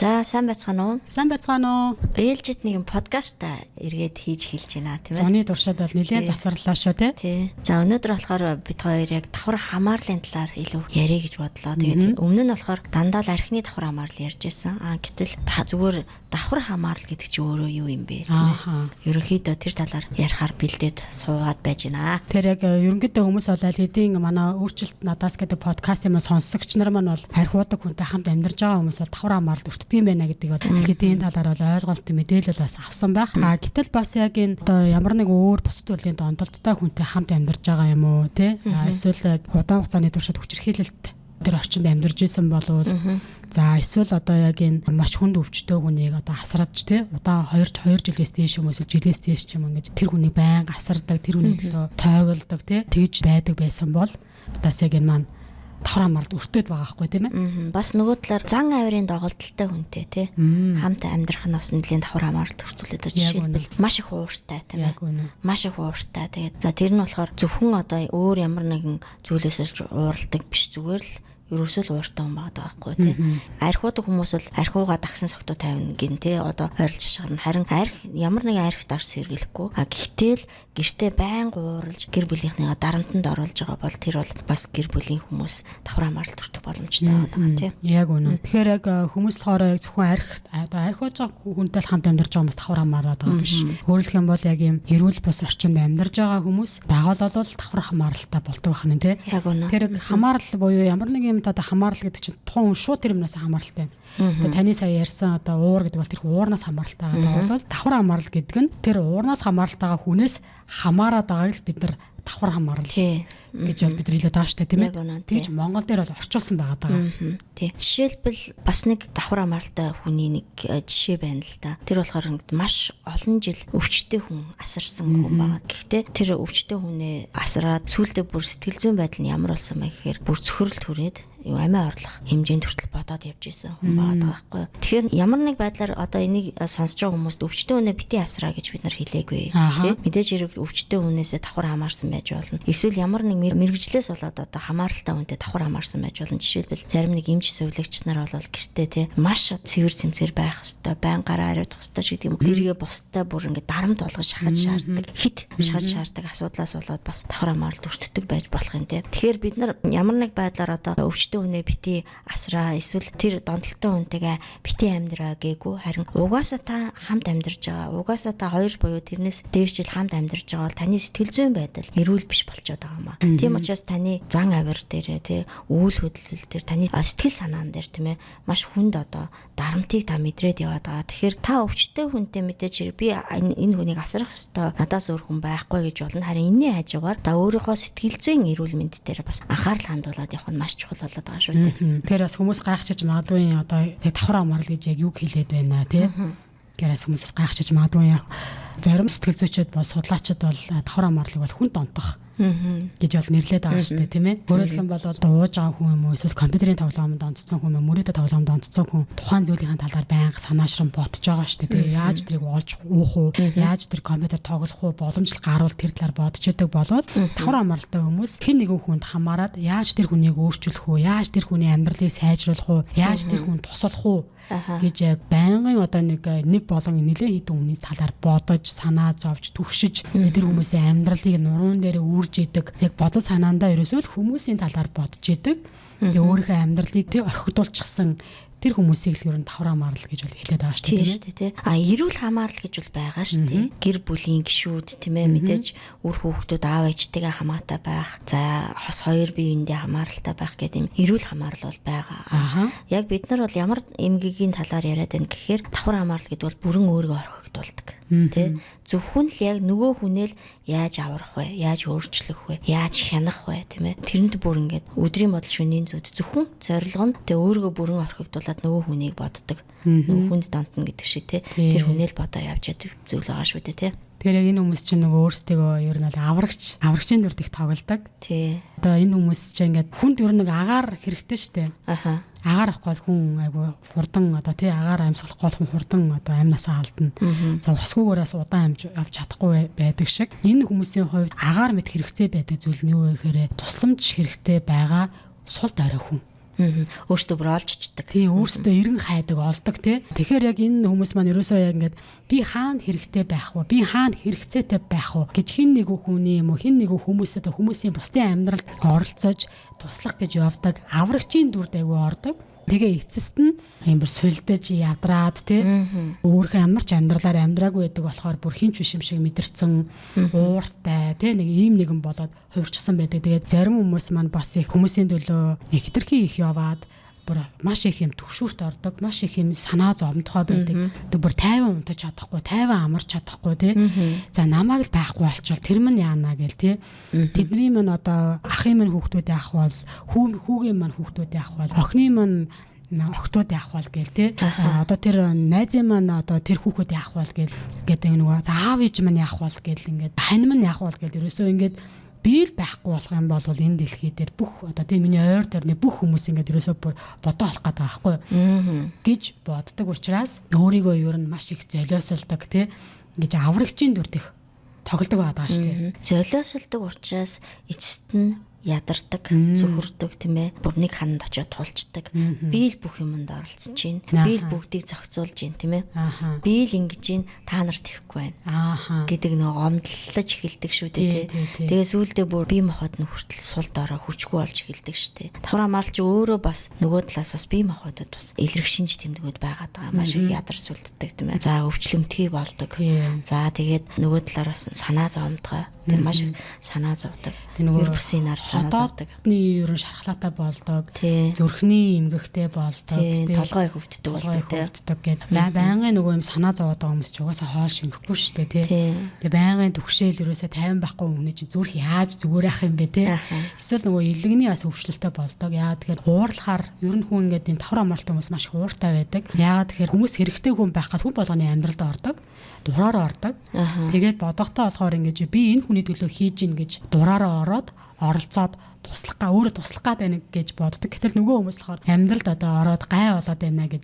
За сайн байцгаана уу? Сайн байцгаана уу? Ээлжид нэгэн подкаст эргээд хийж хэлж байна тийм ээ. Зоны туршид бол нэлээд завсарлаа шүү тий. За өнөөдөр болохоор бид хоёр яг давхар хамаарлын талаар илүү ярих гэж бодлоо. Тэгээд өмнө нь болохоор дандаа л архины давхар хамаарлал ярьж байсан. Гэтэл зүгээр давхар хамаарлал гэдэг чинь өөрөө юу юм бэ тийм ээ. Ерөнхийдөө тэр талаар ярихаар бэлдээд суугаад байж байна. Тэр яг ерөнхийдөө хүмүүс бол хэдийн манай өөрчлөлт надаас гэдэг подкаст юм сонсогч нар маань бол архиудаг хүнтэй хамт амьдарч байгаа хүмүүс бол давхар хамаарлал тийм байна гэдэг бол хэдийн талаар бол ойлголт мэдээлэл бас авсан байх. Гэтэл бас яг энэ одоо ямар нэг өөр бусад төрлийн дондолттой хүнтэй хамт амьдарч байгаа юм уу те? Эсвэл удаан хугацааны туршид хүчирхийлэлт тэр орчинд амьдарч исэн болвол за эсвэл одоо яг энэ маш хүнд өвчтөө хүнийг одоо асраж те удаан 2 жилээс дээш юм эсвэл жилээс дээш ч юм ингэж тэр хүнийг байнга асардаг тэр хүнийг тойголдог те тэгж байдаг байсан бол бас яг энэ маань давхар хамаарлалд өртөөд байгаа байхгүй тийм ээ. Бас нөгөө талаар зан авирын доголдолтой хүнтэй тий. Хамт амьдрах нь бас нэлийн давхар хамаарлалд өртүүлээд байгаа. Жишээлбэл маш их ууртай тийм ээ. Маш их ууртай. Тэгээд за тэр нь болохоор зөвхөн одоо өөр ямар нэгэн зүйлээс л уурладаг биш зүгээр л ерөөсөө л ууртай хүн байгаа байхгүй тий. Архиудаг хүмүүс бол архиугаа дагсан согтуу тавина гин тий. Одоо ойрлж шашгарна. Харин арх ямар нэгэн архит арс сэргэлэхгүй. Гэхдээ л гэртээ байнга ууралж гэр бүлийнхнийгаа дарамтанд оруулж байгаа бол тэр бол бас гэр бүлийн хүмүүс давхар хамаарлалт өртөх боломжтой байгаа тий. Яг үнэ. Тэгэхээр яг хүмүүс болохоор зөвхөн архиуж байгаа хүнтэй л хамт амьдарч байгаа хүмүүс давхар хамаараад байгаа биш. Өөрөлдөх юм бол яг юм эрүүл бус орчинд амьдарч байгаа хүмүүс байгаль бол давхар хамааралтай болдог байх нь тий. Яг үнэ. Тэр хамаарал буюу ямар нэг юм одоо хамаарал гэдэг чинь тухайн хүн шууд тэр юмнаас хамааралтай байна. Одоо таны сая ярьсан одоо уур гэдэг бол тэр уурнаас хамааралтай байгаа. Бол давхар хамаарал гэдэг нь тэр уурнаас хамааралтай байгаа хүнээс хамаарад байгааг л бид нар давхар хамаарал гэж бол бид нар хэлээд байгаа штэ тийм ээ. Тэгж Монгол дээр бол орчуулсан байгаа даа. Тий. Жишээлбэл бас нэг давхар хамааралтай хүний нэг жишээ байна л да. Тэр болохоор маш олон жил өвчтөе хүн асарсан хүн байгаа. Гэхдээ тэр өвчтөе хүнээ асраад сүүлдээ бүр сэтгэл зүйн байдал нь ямар болсон бэ гэхээр бүр цөхрөл түрээд амиа орлох хэмжээнд хүртэл бодоод явж исэн хүн байгаа байхгүй. Тэгэхээр ямар нэг байдлаар одоо энийг сонсож байгаа хүмүүст өвчтөе хүнээ бити асраа гэж бид нар хэлээгүй. Мэдээж хэрэг өвчтөе хүнээсээ давхар хамаарсан байж болно. Эсвэл ямар нэг мэрэгжлээс болоод одоо хамааралтай хүнтэй давхар хамаарсан байж болно. Жишээлбэл зарим нэг эмч сувилагч нар бол гэртээ те маш цэвэр цэмцэр байх хэвээр байнгаараа ариутгах хэвээр ч гэдэг юм. Тэргээ бусдаа бүр ингээд дарамт болгож шахаж шаарддаг. Хит шахаж шаарддаг асуудлаас болоод бас давхар хамааралт өртдөг байж болох юм те. Тэгэхээр бид нар ямар нэг байдлаар одоо хүнээ бити асраа эсвэл тэр дондолтой хүнтэйгээ бити амьдраа гээгүй харин угаасаа та хамт амьдарч байгаа угаасаа та хоёр буюу тэрнээс дээш жил хамт амьдарч байгаа бол таны сэтгэл зүйн байдал эрүүл биш болчиход байгаа юм аа. Тийм учраас таны зан авир дээрээ тий үйл хөдлөл дээр таны сэтгэл санаан дээр тийм ээ маш хүнд одоо дарамтыг та мэдрээд яваад байгаа. Тэгэхээр та өвчтөе хүнтэй мэдээж би энэ хүнийг асрах ёстой надаас өөр хүн байхгүй гэж болно. Харин энэний хажуугаар та өөрийнхөө сэтгэл зүйн эрүүл мэнд дээр бас анхаарал хандуулад явах нь маш чухал болоод байгаа шүү дээ. Тэгэхээр бас хүмүүс гайхчихж магадгүй одоо давхар хамаарал гэж яг юу хэлээд байна тий. Гэрээс хүмүүс гайхчихж магадгүй зарим сэтгэл зүйчид бол судлаачид бол давхар хамаарлыг бол хүн донтох гэж бол нэрлээд байгаа шүү дээ тийм ээ. Өөрөлдөх юм бол ууж байгаа хүн юм уу эсвэл компьютерийн тоглоомд онцсон хүн юм уу мөрөөдө тоглоомд онцсон хүн тухайн зүйлийн талаар байнга санаашран бодож байгаа шүү дээ. Яаж тэрийг олж уух уу? Яаж тэр компьютер тоглох уу? Боломжтой гаруул тэр талаар бодож идэг болвол давхар хамааралтай хүмүүс хэн нэгэн хүнд хамаарад яаж тэр хүнийг өөрчилөх үү? Яаж тэр хүний амьдралыг сайжруулах уу? Яаж тэр хүнд туслах уу? гэж байнгын одоо нэг болон нэлээд хэдэн хүний талаар бодож санаа зовж түгшиж тэр хүмүүсийн амьдралыг нуруунд дээр үрж идэг яг бодол санаандаа ерөөсөө л хүмүүсийн талаар бодож идэг өөрийнхөө амьдралыг тий орхигдуулчихсан тэр хүмүүсийг л ер нь давхар хамаарал гэж бол хэлээд байгаа шүү дээ тий. Эрүүл хамаарал гэж бол байгаа шүү дээ. Гэр бүлийн гишүүд тийм ээ мэдээж үр хүүхдүүд аав ээжтэйгээ хамаатай байх. За хос хоёр биеиндээ хамааралтай байх гэдэг юм эрүүл хамаарал бол байгаа. Яг бид нар бол ямар эмгэгийн талаар яриад байна гэхээр давхар хамаарал гэдэг бол бүрэн өөрийгөө орхигдуулдаг. Тэ зөвхөн л яг нөгөө хүнэл яаж аврах вэ? Яаж өөрчлөх вэ? Яаж хянах вэ? Тийм ээ. Тэрэнд бүр ингээд өдрийн бодол шөнийн зүуд зөвхөн зорилго нь тэ өөрийгөө бүрэн орхигдуулаад нөгөө хүнийг боддог. Нөгөө хүнд донтно гэдэг шиг тэ. Тэр хүнэл бодоо явж яддаг зүйл байгаа шүү дээ тэ. Тэгэхээр яг энэ хүмүүс чинь нөгөө өөрсдөө ер нь аврагчийн дүрд их тоглодог. Тий. Одоо энэ хүмүүс чинь ингээд хүнд ер нь агаар хэрэгтэй шүү дээ. агаар авахгүй бол хүн айгу хурдан одоо тий агаар амьсгалахгүй бол хүн хурдан одоо амнасаа алдна. За усгүйгээрээс удаан авч чадахгүй байдаг шиг. Энэ хүмүүсийн хувьд агаар мэд хэрэгцээ байдаг зүйл нь юу вэ гэхээр тусламж хэрэгтэй байгаа сул дорой хүн. Өөртөө бүр олж чичдэг. Тийм өөртөө эрен хайдаг олдог тий. Тэгэхээр яг энэ хүмүүс маань ерөөсөө яг ингээд би хаана хэрэгтэй байх вэ? Би хаана хэрэгцээтэй байх вэ гэж хин нэг хүний юм уу хин нэг хүмүүсээ хүмүүсийн бусдын амьдралд оролцож туслах гэж явдаг аврагчийн дүрд айгүй ордог. Тэгээ эцэст нь амар сулдаж ядраад тий өөрхөн ямар ч амьдралаар амьдраагүй байдаг болохоор бүр хинч биш юм шиг мэдэрсэн ууртай тий нэг ийм нэгэн болоод хувирчсан байдаг. Тэгээд зарим хүмүүс маань бас их хүмүүсийн төлөө их хэтэрхий их яваад бүр маш их юм төгшүүрт ордог, маш их юм санаа зовдгоо байдаг. Тэг бүр тайван унтаж чадахгүй, тайван амарч чадахгүй тий. За намайг л байхгүй болчвол тэр мань яана гээл тий. Тэдний мань одоо ахын мань хүүхдүүд яах бол хүүгийн мань хүүхдүүд яах бол охины мань охтууд яах бол гээл тий. Одоо тэр найзын маань одоо тэр хүүхэд яах бол гээл гэдэг нөгөө аав ээж маань яах бол гээл ингээд хань мань яах бол гээл ерөөсөө ингээд би л байхгүй болох юм бол энэ дэлхий дээр бүх одоо тийм миний ойр дөрний бүх хүмүүс ингээд ерөөсөө бүр бодоо олох гэдэг байхгүй гэж боддог учраас өөрийгөө ер нь маш их золиосолдог тий ингэж аврагчийн дүрдэх тоглодог байгаа шүү дээ. Золиосолдог учраас эцэст нь ядардаг, зөвхөрдөг тийм ээ. Бүр нэг ханд очиод тулчдаг. Би л бүх юмд оролцож чинь. Би л бүгдийг зохицуулж чинь тийм ээ. Би л ингэж чинь та нар тэхгүй байна. Гэдэг нэг гомдлож эхэлдэг шүү дээ тий. Тэгээ сүүлдээ бүр бие махбод нь хүртэл сул дорой хүчгүй болж эхэлдэг шүү дээ. Давхар амарлч өөрөө бас нөгөө талаас бас бие махбодод бас илэрх шинж тэмдгүүд байгаад байгаа. Маш их ядар сүлддэг тийм ээ. За өвчлөмтгий болдог. За тэгээд нөгөө талаар бас санаа зовдгоо. Тэр маш санаа зовдөг. Ер бусын нар санаа зовдөг. Хотны ерөн шархлаатай болдог. Зүрхний эмгэгтэй болдог. Толгой хөвддөг болдог гэдэг. Байнгын нөгөө юм санаа зовоод байгаа хүмүүс ч угаасаа хоол шингэхгүй шүү дээ тий. Тэгээ байнгын төгшөөл ерөөсөө 50 байхгүй хүмүүс чинь зүрх яаж зүгээр ах юм бэ тий. Эсвэл нөгөө илэгний бас өвчлөлтөй болдог. Яагаад тэгэхээр уурлахаар ер нь хүн ингээд энэ давхар амралтай хүмүүс маш ууртай байдаг. Яагаад тэгэхээр хүмүүс хэрэгтэй хүн байх гал хүн болгоны амьдралд ордог. Дураараа ордог. Тэгээд бодохтой болохоор ингэж би энэ хүний төлөө хийж ийн гэж дураараа ороод оролцоод туслах га өөрөө туслах гад байна гэж боддог. Гэтэл нөгөө хүмүүс болохоор амьдралд одоо ороод гай болоод байна гэж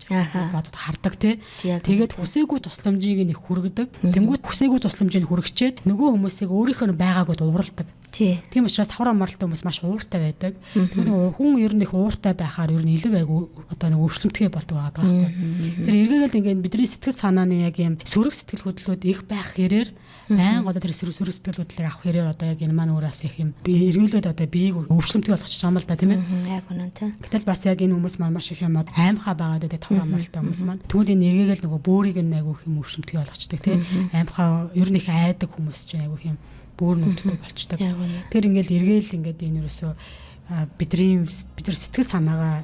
бодод хардаг тий. Тэгээд хүсээгүй тусламжийг нь их хүргэдэг. Тэнгүүд хүсээгүй тусламжийг хүргчээд нөгөө хүмүүсийг өөрийнхөө байгаагүй уурладаг. Тийм учраас давхар амралтай хүмүүс маш ууртай байдаг. Тэгээд хүн ер нь их ууртай байхаар ер нь илэг айгу одоо нэг өвчлөмтгий болдог байгаа байхгүй. Тэр эргээгээл ингээд бидний сэтгэл санааны яг юм сөрөг сэтгэл хөдлөлүүд их байх хэрээр байнга одоо тэр сөрөг сэтгэл хөдлөлийг авах хэрээр одоо яг энэ маань өөрөөс их юм эргүүлээд одоо биеийг өвчлөмтгий болгочих юм л да тийм ээ. Яг үнэн тийм. Гэтэл бас яг энэ хүмүүс маань маш их юм аимхаа байгаад байдаг давхар амралтай хүмүүс маань. Тэгвэл энэ эргээгээл нөгөө бөөрийг нь айгу их юм өвчлөмтгий болгочдөг тийм. Аимхаа ер нь их айдаг хүмүүс чинь айгу их юм бүр нүдтэй болчдаг. Тэр ингээл эргээл ингээд энэ юусоо бидний сэтгэл санаагаа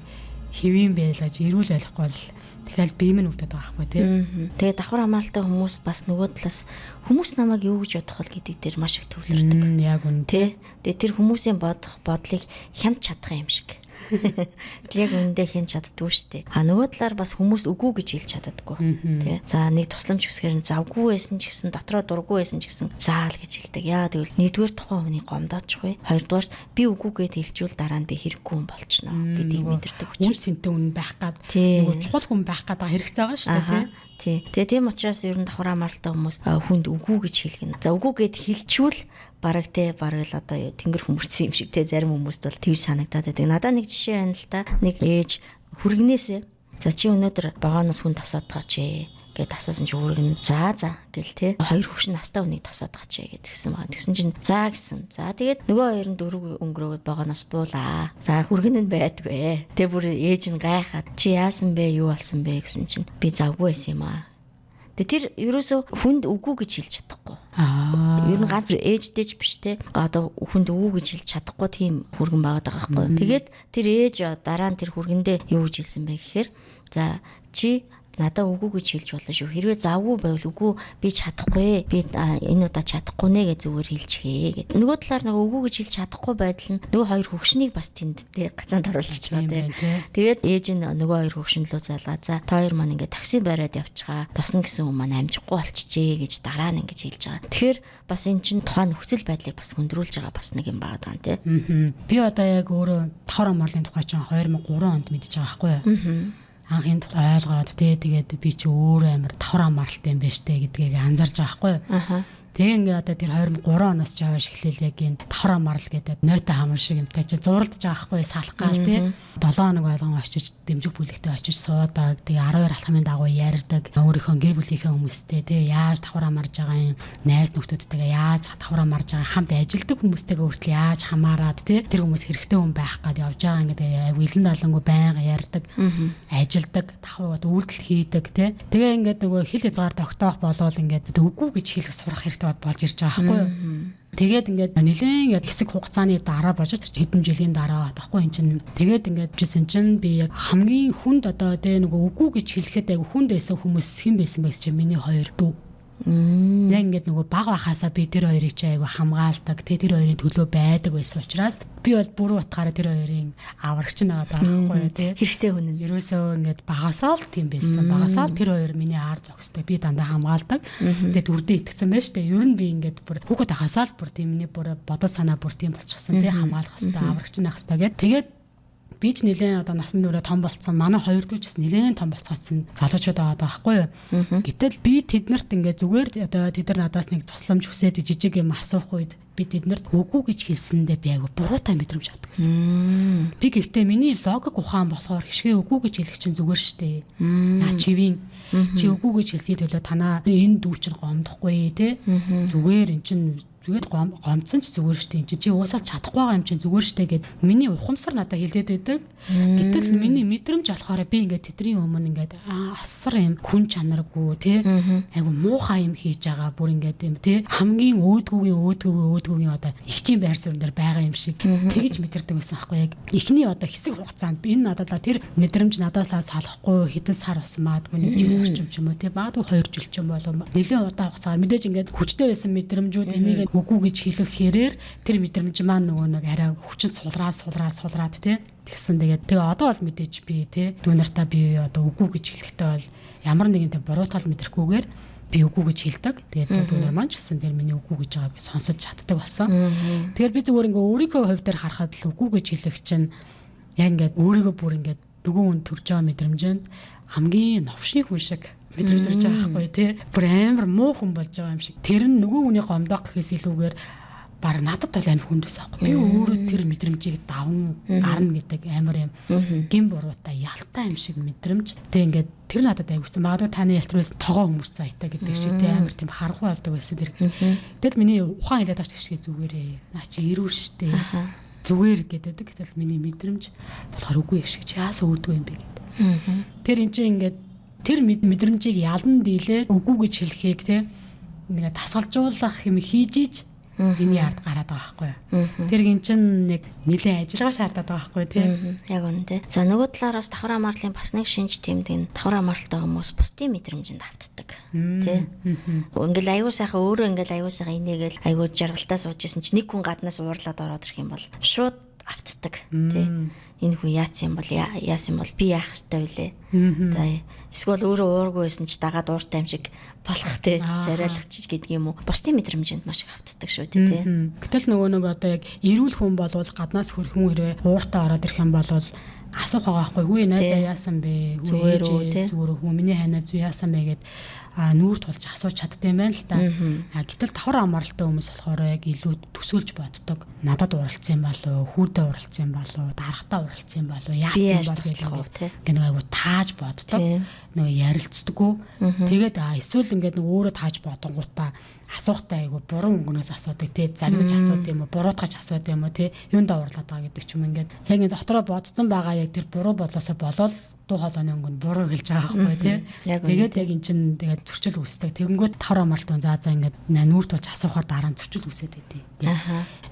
хэвэн байлгаж эрүүл байлахгүй бол тэгэхээр бие минь өвдөд байгаа байхгүй тий. Тэгээ давхар амралтай хүмүүс бас нөгөө талаас хүмүүс намайг юу гэж бодох вэ гэдэг дээр маш их төвлөрдөг. Яг үнэ тий. Тэгээ тэр хүмүүсийн бодлыг хянч чадах юм шиг. Яг үндэ хэн чаддгүй штэ. Нөгөө талаар бас хүмүүс үгүй гэж хэлж чаддаггүй. Тэ. За нэг тусламж хүсгээр нь завгүй байсан ч гэсэн дотроо дургүй байсан ч гэсэн заал гэж хэлдэг. Яа тэгвэл нэгдүгээр тухайн хүний гомдоочихгүй. Хоёрдугаар би үгүй гэд хэлжүүл дараа нь би хэрэггүй хүн болчихно гэдгийг мэдэрдэг учраас. Үн сэнтэй хүн байх гад нөгөө чухал хүн байх гад хэрэгцээ байгаа штэ тий. Тэгээ тийм учраас ер нь давхар амралтай хүмүүс хүнд үгүй гэж хэлгэнэ. За үгүй гэд хэлчүүл бараг л одоо тэнгэр хүмүүрсэн юм шиг те зарим хүмүүст бол тэгж санагдаад байдаг. Надад нэг жишээ байна л да. Нэг ээж хүргнээсээ за чи өнөөдөр багаанаас хүн тосоод байгаа чи гэд асуусан чи хүргэн за гэл те хоёр хөвшин настай хүнийг тосоод байгаа чи гэдгсэн байгаа. Тэгсэн чинь за гэсэн. За тэгээд нөгөө хоёр нь дөрөв өнгөрөөд багаанаас буулаа. За хүргэн нь байдгүй. Тэгээ бүр ээж нь гайхаад чи яасан бэ юу болсон бэ гэсэн чинь би завгүй байсан юм аа. Тэр ерөөсө хүнд үгүй гэж хэлж чадахгүй. Ер нь ганц ээжтэй ч биш те. Одоо хүнд үгүй гэж хэлж чадахгүй тийм хүргэн байгаад байгаа байхгүй. Тэгээд тэр ээж дараа нь тэр хүргэндээ юу гэж хэлсэн бэ гэхээр за чи надаа үгүй гэж хэлж болно шүү. Хэрвээ завгүй байвал үгүй би чадахгүй. Би энэ удаа чадахгүй нэ гэж зүгээр хэлчихээ гэд. Нөгөө талаар нөгөө үгүй гэж хэлж чадахгүй байдал нь нөгөө хоёр хөвгшнийг бас тэнд тэ гацаанд оруулчих байгаа тэ. Тэгээд ээж нь нөгөө хоёр хөвгшин лөө залгаа. За та хоёр маань ингээд такси бариад явчихаа. Тосно гэсэн хүн маань амжихгүй болчихжээ гэж дараа нь ингэж хэлж байгаа. Тэгэхээр бас эн чинь тухайн нөхцөл байдлыг бас хөндрүүлж байгаа бас нэг юм байгаа даа тэ. Би одоо яг өөрөө давхар амарлын тухай чинь 2003 онд мэдчихэж байгаа байхгүй юу? Анхын тухай ойлгоод тэгээд би чи өөрөө амар давхар амралт юм байна штэ гэдгийг анзарж байгаа байхгүй юу? Тэгээ ингээ одоо тэр 23 оноос ч аваад эхлээл яг энэ давхар амрал гэдэг нойтон хамар шиг юмтай чи зуралдаж байгаа байхгүй салах гал тий 7 хоног болгон очиж дэмжиг бүлэгтээ очиж суудаг тэгээ 12 алхмын дагуу ярьдаг өөрийнхөө гэр бүлийнхээ хүмүүстэй тий яаж давхар амарж байгаа юм найз нөхдөдтэйгээ яаж давхар амарж байгаа хамт ажилдаг хүмүүстэйгээ хүртэл яаж хамаарад тий тэр хүмүүс хэрэгтэй хүн байх гээд явж байгаа ингээ илэн далангуу байнга ярьдаг ажилдаг давхар үйлдэл хийдэг тий тэгээ ингээд нөгөө хил хязгаар тогтоох болвол ингээд үгүй гэж хэлэх сурах хэрэгтэй болж ирж байгаа байхгүй юу. Тэгээд ингээд нэлээд хэсэг хугацааны дараа болж хэдэн жилийн дараа таахгүй эн чинь тэгээд ингээд жисэн чинь би яг хамгийн хүнд одоо тэ нөгөө үгүй гэж хэлэхэд яг хүнд байсан хүмүүс хэн байсан бэ гэж чинь миний хоёр дүү. Яг ингээд нөгөө баг бахаасаа би тэр хоёрыг чи айгу хамгаалдаг тэр хоёрын төлөө байдаг байсан учраас би бол бүрэн утгаараа тэр хоёрын аврагч наваад байхгүй тий хэрэгтэй хүн нь ерөөсөө ингээд багасаа л тийм байсан багасаа тэр хоёр миний аар зогсдог би дандаа хамгаалдаг тэгээд үрдээ итгэсэн байж тээ ер нь би ингээд бүр хүүхэд хасаал бүр тийм миний бүр бодол санаа бүр тийм болчихсон тий хамгаалах хэвээр аврагч нах хэвээр тэгээд би ч нэлээд одоо насан туршид том болцсон. Манай хоёр дүү ч гэсэн нэлээд том болцгаацсан залуучууд байгаа байхгүй юу. Гэтэл би тэднэрт ингээ зүгээр одоо тэд нар надаас нэг тусламж хүсээд жижиг юм асуух үед би тэднэрт үгүй гэж хэлсэндээ би айгу буруутай мэдрэмж авдаг гэсэн. Би гэхдээ миний логик ухаан болохоор хишгээ үгүй гэж хэлэх чинь зүгээр штэ. Наа чивийн чи үгүй гэж хэлсний төлөө танаа энэ дүү чинь гомдохгүй те. Зүгээр эн чинь тэгээд гомцсон ч зүгээр штэ эн чи уусаал чадахгүй байгаа юм чинь зүгээр штэ гэд миний ухамсар надад хэлээд байдаг. Гэтэл миний мэдрэмж болохоор би ингээд тэдний өмнө ингээд асар юм хүн чанаргүй те айгу муухай юм хийж байгаа бүр ингээд юм те хамгийн өөдгөгийн одоо ихчийн байр суурин дээр байгаа юм шиг тэгж мэдэрдэг байсан аахгүй яг эхний одоо хэсэг хугацаанд энэ надад тэр мэдрэмж надаас салахгүй хэдэн сар болсон маадгүй нэг жил орчим ч юм уу те маадгүй 2 жил ч юм болов нэлээд удаа хугацаар мэдээж ингээд хүчтэй байсан мэдрэмжүүд энийг үгүй гэж хэлэх хэрээр тэр мэдрэмж маань нөгөө нэг арай хүчин сулраад те тэгсэн тэгээд одоо бол мэдээж би те дүү нартаа би одоо үгүй гэж хэлэхдээ бол ямар нэгэн буруутгал мэдрэхгүйгээр би үгүй гэж хэлдэг. Тэгээд дүү нар маань ч гэсэн тэр миний үгүй гэж байгааг сонсож чаддаг болсон. Тэгэхээр би зүгээр ингээ өөрийнхөө хувь дээр харахад л үгүй гэж хэлэх чинь яг ингээд өөрийгөө бүр ингээд нөгөө хүн төрж байгаа мэдрэмжэнд хамгийн новшийн хүн шиг мэдрэж ирж байгаа байхгүй тий. Бүр амар муу хүн болж байгаа юм шиг. Тэр нь нөгөө хүний гомдох гэхээс илүүгээр баг надад бол амар хүндээс аахгүй. Би өөрөө тэр мэдрэмжийг даван гарна гэдэг амар юм гин буруутай ялтай юм шиг мэдрэмж. Тэг ингээд тэр надад айгүйсэн. Магадгүй таны ялтрээс тогоо хүмүүс заайтаа гэдэг шиг тий амар тийм харанхуй болдог байсан тэр. Тэгэл миний ухаан хэлээд байгаа шиг зүгээрээ. Наа чи ирүүл штэ. Зүгээр гэдэг. Гэтэл миний мэдрэмж болохоор үгүй шиг чи яас өөдгөө юм бэ гэдэг. Тэр эн чинь ингээд тэр мэдрэмжийг ялан дийлээ үгүй гэж хэлхийг те нэг тасгалжуулах юм хийж иж миний ард гараад байгаа байхгүй. Тэр гин чин нэг нэлээд ажиллагаа шаардаад байгаа байхгүй те. Яг үнэ те. За нөгөө талаараас давхар амарлын бас нэг шинж тэмдэг давхар амралтай хүмүүс бусдын мэдрэмжинд автдаг те. Ингээл аюу сайхан өөрөө ингээл аюу сайхан инээгээл аюу жаргалтаа сууж исэн чи нэг хүн гаднаас уурлаад ороод ирэх юм бол шууд автдаг те. Энэ хүн яасан юм бол би яах ёстой вүлээ. За эсвэл өөрөө уургүй байсан ч дагаад ууртай юм шиг болох те царайлахчиж гэдэг юм уу. Бусдын мэдрэмжинд маш их автдаг шүү дээ те. Гэтэл нөгөө нэг одоо яг эрүүл хүн болвол гаднаас хөрхөн хэрэг ууртай ороод ирэх юм бол асуух байгаа байхгүй. Хүү найзаа яасан бэ? Зүгээр хүн миний хайнаа зүү яасан бэ гэд нүүр тулж асууж чаддсан юм байна л да. Гэтэл давхар амралтай хүмүүс болохоор яг илүү төсөөлж боддог. Надад уралцсан юм болов, хүүдээ уралцсан юм болов, дарагтаа уралцсан юм болов, яасан болов гэх нэг айгу тааж боддог. Нөгөө ярилцдаггүй. Тэгээд эсвэл ингээд нөгөө өөрөө тааж бодонгуудаа асуухтай айгу буруу өнгөнөөс асуудаг тий загнаж асуудаг юм уу буруутгаж асуудаг юм уу тий юунд уурлаад байгаа гэдэг ч юм ингээд яг энэ дотроо бодсон байгаа яг тэр буруу бодлосоо болол дуу хоолойны өнгөнд буруу хэлж байгаа байхгүй тий тэгээд яг эн чин тэгээд зөрчил үүсдэг тэгэнгүүт тавар амралтын за ингээд нүүр тулж асуухаар дараа нь зөрчил үүсээд байдیں۔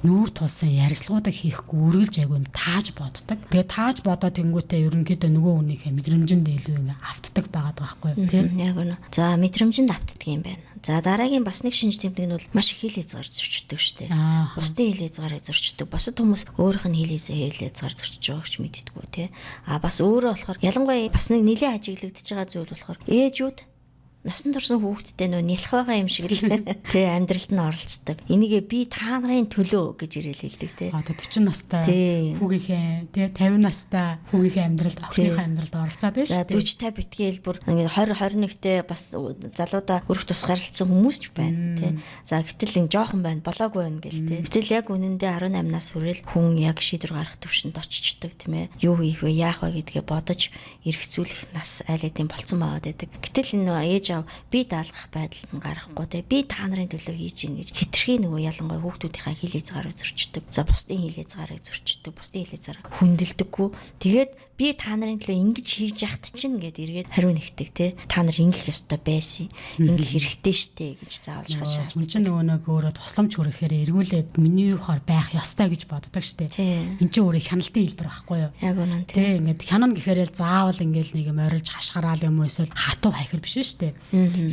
Нүүр тулсан ярилцлагуудыг хийхгүй үргэлж айгу юм тааж боддог. Тэгээд тааж бодоод тэнгүүтээ ерөнхийдөө нөгөө хүнийхээ мэдрэмжинд илүү ингээ автдаг байгаад байгаа байхгүй тий. Яг үнэ. За мэдрэмжинд автдаг юм байна. За дараагийн бас нэг шинж тэмдэг нь бол маш их хил хязгаар зөрчдөг шүү дээ. Бусдын хил хязгаарыг зөрчдөг. Бусад хүмүүс өөрийнх нь хил хязгаар зөрчиж байгааг ч мэддэггүй тий. Бас өөрөө болохоор ялангуяа бас нэг нэлээд ажиглагдчихж байгаа зүйл болохоор ээжүүд насан турш хүүхдтэй нөө нялх байгаа юм шиг л тий амьдралд нь оролцдог. Энийгээ би та нарын төлөө гэж ирээл хэлдэг тий. Одоо 40 настай хүүгийнхээ тий 50 настай хүүгийнхээ амьдралд охиныхаа амьдралд оролцоод байна шүү дээ. 40 50 битгээл бүр ингээд 20 21-тэй бас залуудаа өрх тус гаралцсан хүмүүс ч байна тий. За гэтэл энэ жоохон байна болоогүй байна гэл тий. Гэтэл яг үнэндээ 18 нас хүрэл хүн яг шийдвэр гаргах төвшөнд очичдаг тийм ээ. Юу хийх вэ, яах вэ гэдгээ бодож эргэцүүлэх нас айл эдийн болцсон байгаад байдаг. Гэтэл энэ ээж аав би даалгах байдалд нь гарахгүй тий. Би та нарын төлөө хийж ийн гэж хитрхи нөгөө ялангуяа хүүхдүүдийнхээ хил хязгаарыг зөрчдөг. За бусдын хил хязгаарыг зөрчдөг. Бусдын хил хязгаарыг хүндэлдэггүй. Тэгээд би та нарын төлөө ингэж хийж яхад чинь гэд эргээд хариу нэгтэг тий. Та нар ингэх ёстой байсан. Ингэх хэрэгтэй штэ гэж заавал шаашаа. Хүн чинь нөгөө өөрөө тусламж хүрэхээр эргүүлээд миний юухаар байх ёстой гэж боддог штэ. Энд чинь өөрөө хяналтын хэлбэр байхгүй юу? Яг үнэн тий. Ингээд хянана гэхээр заавал ингээл нэг юм орилж хашгараал юм уу эсвэл хатуу хайхэр биш штэ.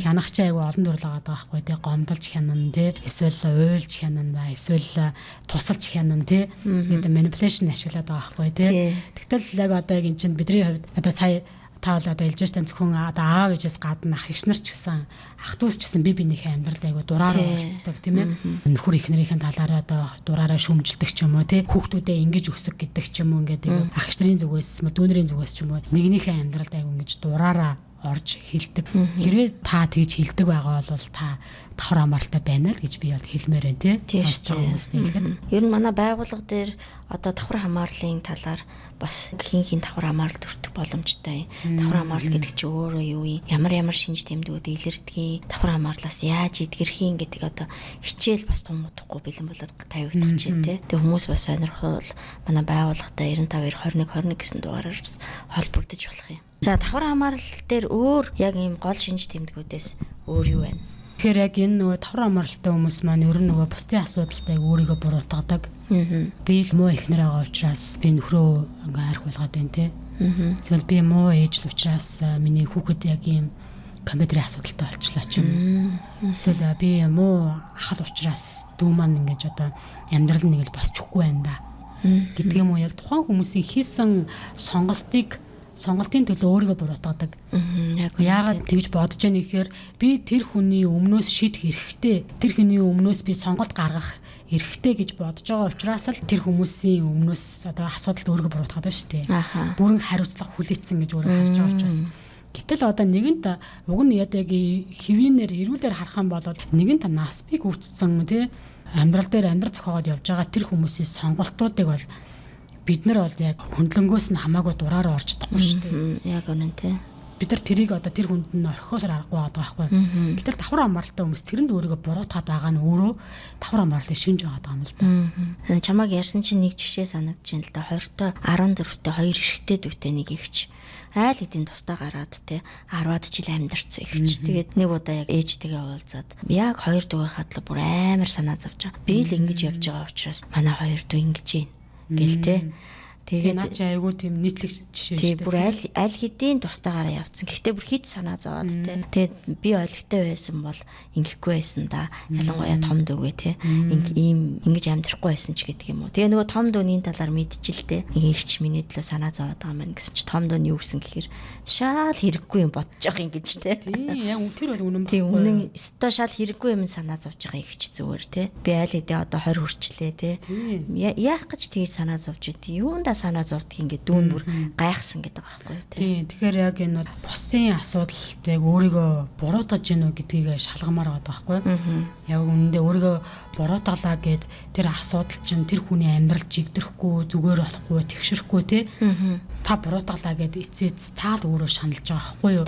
Хянах чи айгу олон төрөл байгаа байхгүй тий. Гомдолж хянана тий. Эсвэл уйлж хянана, эсвэл тусалж хянана тий. Ингээд manipulation ашиглаад байгаа байхгүй тий. Тэгтэл яг одоо яг эн чинь бидний хувьд одоо сая та бол одоо илжээж тань зөвхөн одоо аав ээжээс гадна ах эгч нар ч гэсэн ах дүүс ч гэсэн би бинийхээ амьдралд айгу дураараа оролцдог тийм ээ. Нөхөр ихнэрийнхэн талаараа одоо дураараа шүмжилдэг ч юм уу тий. Хүүхдүүдээ ингэж өсөх гэдэг ч юм уу ингээд ах эгч нарын зүгээс дүүнэрийн зүгээс ч юм уу нэгнийхээ амьдралд айгу ингэж дураараа орж хэлдэг. Хэрвээ та тэгж хэлдэг байгаа бол та давхар амралтай байна л гэж би бол хэлмээр байна тий. Сонсож байгаа хүмүүст хэлгээд. Ер нь манай байгууллага дээр одоо давхар хамаарлын талаар бас хин давхар хамаарал төртөх боломжтой. Давхар хамаарал гэдэг чинь өөрөө юу юм? Ямар шинж тэмдгүүд илэрдгийг, давхар хамаарлаас яаж эдгэрхийн гэдэг одоо хичээл бас том утгагүй бэлэн болоод тавигдчих чинь тий. Тэгээ хүмүүс бас сонирхол манай байгууллагатай 95 21 21 гэсэн дугаараар бас холбогдож болох юм. За давхар хамаарал дээр өөр яг ийм гол шинж тэмдгүүдээс өөр юу байна? Тэгэхээр яг энэ нөгөө давхар хамааралтай хүмүүс маань ер нь нөгөө бусдын асуудалтай өөрийгөө буруутгадаг. Би л муу ихнэр байгаа учраас би нөхрөө ингээ арх болгоод байна те. Эсвэл би муу ээж л учраас миний хүүхэд яг ийм компьютерийн асуудалтай болчлаа ч юм. Эсвэл би муу ахал учраас дүү маань ингэж одоо амьдрал нь нэг л босчихгүй байна да. Гэдэг юм уу яг тухайн хүмүүсийн хийсэн сонголтын төлөө өөрийгөө буруутгадаг. Яагаад тэгж бодож яах гэхээр би тэр хүний өмнөөс шийдэх эрхтэй, тэр хүний өмнөөс би сонголт гаргах эрхтэй гэж бодож байгаа учраас л тэр хүмүүсийн өмнөөс одоо асуудалд өөрийгөө буруутгаад байна шүү дээ. Бүрэн хариуцлага хүлээцсэн гэж өөрөө харж байгаа учраас. Гэтэл одоо нэгэнт уг нь яг хэвийнээр эрүүлэр харах юм бол нэгэнт наспиг үүссэн тий амьдрал дээр амьдрал зохиогоод явж байгаа тэр хүмүүсийн сонголтуудыг бол бид нар бол яг хөндлөнгөөс нь хамаагүй дураараа орж чадахгүй шүү дээ. Яг үнэн тий. Бид нар тэрийг одоо тэр хүнд нь орхиосоор аргагүй байгаа байхгүй. Гэтэл давхар амралтай хүмүүс тэрэнд өөрийгөө буруутгаад байгаа нь өөрөө давхар амралыг шинж байгаа юм л да. Чамайг ярьсан чинь нэг жишээ санагдаж байна л да. 20-т 14-т хоёр эрэгтэй дүүтэй нэг ихч айл хэдийн тустаа гараад те 10-аад жил амьдарсан ихч. Тэгээд нэг удаа яг ээжтэйгээ уулзаад яг хоёр дүүгийнхаа талаар бүр амар санаа зовж байгаа. Би л ингэж явж байгаа учраас манай хоёр дүү ингэж байна гэл те. Тэгээд наа чи айгүй тийм нийтлэг жишээ шүү дээ. Тийм бүр аль хэдийн тустаагаараа явцсан. Гэхдээ бүр хит санаа зовоод те. Тэгээд би ойлгохтой байсан бол ингэхгүй байсан да. Ялангуяа том дүүгээ те. Ийм ингэж амьдрахгүй байсан ч гэдэг юм уу. Тэгээ нөгөө том дүүний талаар мэдчихэлтэй. Игч миний төлөө санаа зовоод байгаа юм гэсэн чи том дүү нь юу гэсэн гэхээр шал хэрэггүй юм бодож байгаа юм гэж те. Тийм яг тэр бол үнэн. Тийм үнэн өстой шал хэрэггүй юм санаа зовж байгаа игч зүгээр те. Би аль хэдийн одоо 20 хүрчлээ те. Яах гэж тэгж санаа зовж идэв. Юундаа санаа зовдөг ингээд дүүн бүр гайхсан гэдэг байхгүй юу тийм. Тэгэхээр яг энэ бусдын асуудалтыг өөрийгөө буруутгаж гинөө гэдгийг шалгамаар байгаа байхгүй юу. Яг үнэндээ өөрийгөө буруутгалаа гэд тэр асуудал чинь тэр хүний амьдрал жигдэрэхгүй зүгээр болохгүй тэгшрэхгүй тий. Та буруутгалаа гэд эцээц таал өөрөө шаналж байгаа байхгүй юу.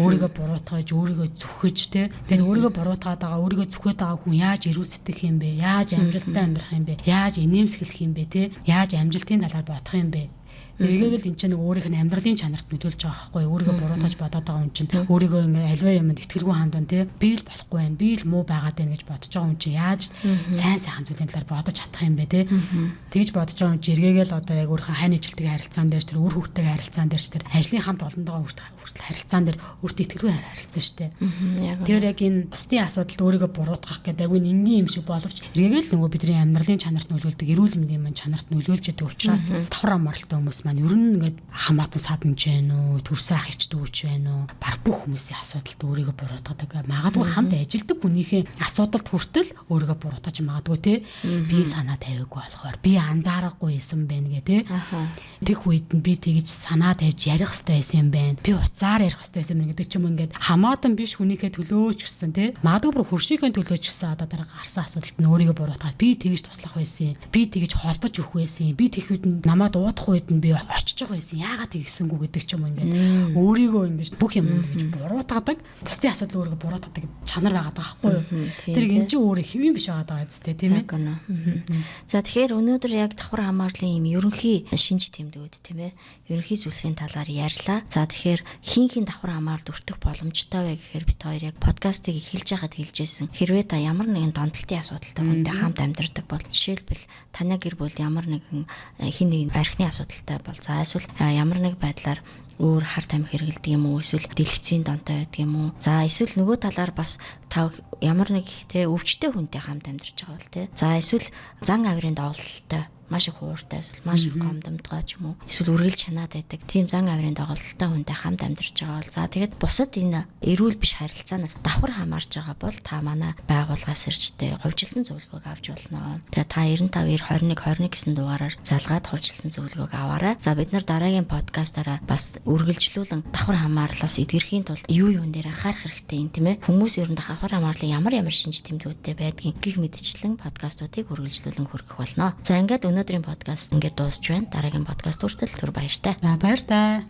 Өөрийгөө буруутгаж өөрийгөө зүхэж тий. Тэгээд өөрийгөө буруутгаад байгаа өөрийгөө зүхээд байгаа хүн яаж эрүүл сэтгэх юм бэ? Яаж амжилттай амьдрах юм бэ? Яаж инээмсэглэх юм бэ тий? Яаж амжилтын талаар бодох юм бэ? Эргээгээл энэ чинь нэг өөрийнх нь амьдралын чанарт нөлөөлж байгаа байхгүй өөрийгөө буруутгаж бодоод байгаа хүн чинь өөрийгөө ингээ альва юмд итгэлгүй хандсан тий би л болохгүй байх би л муу байгаад байна гэж бодож байгаа хүн чинь яаж сайн сайхан зүйлийн талаар бодож чадах юм бэ тий тэгж бодож байгаа хүн чинь эргээгээл одоо яг өөрийнхөө хань ижилтгийн харилцаан дээр тэр үр хүүхдтэй харилцаан дээр тэр ажлын хамт олондоо хүртэл харилцаан дээр өөртөө итгэлгүй харилцсан шүү дээ тэгэхээр яг энэ бусдын асуудалд өөрийгөө буруутгах гэдэг яг энгийн юм шиг боловч эргээгээл нөгөө бидний амьдралын чанарт нөлөөлдөг эрүүл мэндийн чанарт нөлөөлж байгаа учраас давхар амралтай хүмүүс маань ер нь ингээд хамаатан садамж байна уу, төрсөн ах ич дүүч байна уу? Бараг бүх хүмүүсийн асуудалд өөрийгөө буруутгадаг. Магадгүй хамт ажилдаг хүнийхээ асуудалд хүртэл өөрийгөө буруутгаж магадгүй те. Би санаа тавиагүй болохоор би анзаарахгүй байсан байна гэ те. Тэгх үед нь би тэгж санаа тавьж ярих хэрэгтэй байсан юм байна. Би уцаар ярих хэрэгтэй байсан юм гэдэг ч юм ингээд хамаатан биш хүнийхээ төлөөч гэсэн те. Магадгүй бүр хуршийнхээ төлөөч гэсэн одоо дараа гарсан асуудалд нь өөрийгөө буруутгаад би тэгж туслах байсан. Би тэгж холбож өгөх байсан. Би тэгх үед нь намайг уудах үед нь би очиж байгаа байсан. Яагаад тэгсэнгүү гэдэг ч юм ингээд өөрийгөө ингэж бүх юм ингэж буруутгадаг. Бусдын асуудал өөрийгөө буруутгадаг чанар байгаа байхгүй юу? Тэр энэ чинь өөрөө хэвэн биш байгаа даа зү тийм ээ. За тэгэхээр өнөөдөр яг давхар хамаарлын юм ерөнхий шинж тэмдгүүд тийм ээ. Ерөнхий зүйлсийн талаар ярьлаа. За тэгэхээр хин давхар хамаарлд өртөх боломжтой вэ гэхээр бид хоёр яг подкастыг эхэлж байхад хэлжсэн. Хэрвээ та ямар нэгэн донтолтын асуудалтай хүнтэй хамт амьдардаг бол жишээлбэл танай гэр бүл ямар нэгэн хин нэгэн архины асуудалтай бол за эсвэл ямар нэг байдлаар өөр хар тамхи хэрэглэдэг юм уу эсвэл дэлгэцийн донтой байдаг юм уу. За эсвэл нөгөө талаар бас та ямар нэг те өвчтөе хүнтэй хамт амьдарч байгаа бол те. За эсвэл зан авирын доголдолтой маш их хууртай эсвэл маш их гомдомдгоо ч юм уу эсвэл үргэлж хянаад байдаг тийм зан авирын доголдолтой хүнтэй хамт амьдарч байгаа бол за тэгээд бусад энэ эрүүл биш харилцаанаас давхар хамаарж байгаа бол та манай байгууллагаас иржтэй хувьчилсан зөвлөгөөг авч болно. Тэгээд та 99 21 гэсэн дугаараар залгаад хувьчилсан зөвлөгөөг аваарай. За бид нар дараагийн подкастаараа бас үргэлжлүүлэн давхар хамаарлаас эдгэрхийн тулд юу юун дээр анхаарах хэрэгтэй юм тийм ээ. Хүмүүс ер нь давхар хамаарлын ямар шинж тэмдгүүдтэй байдгийг гих мэдчлэн подкастуудыг үргэлжлүүлэн хүргэх болно. За ингээд өнөөдрийн подкаст ингээд дуусч байна. Дараагийн подкаст хүртэл түр баяртай. За баяр таа.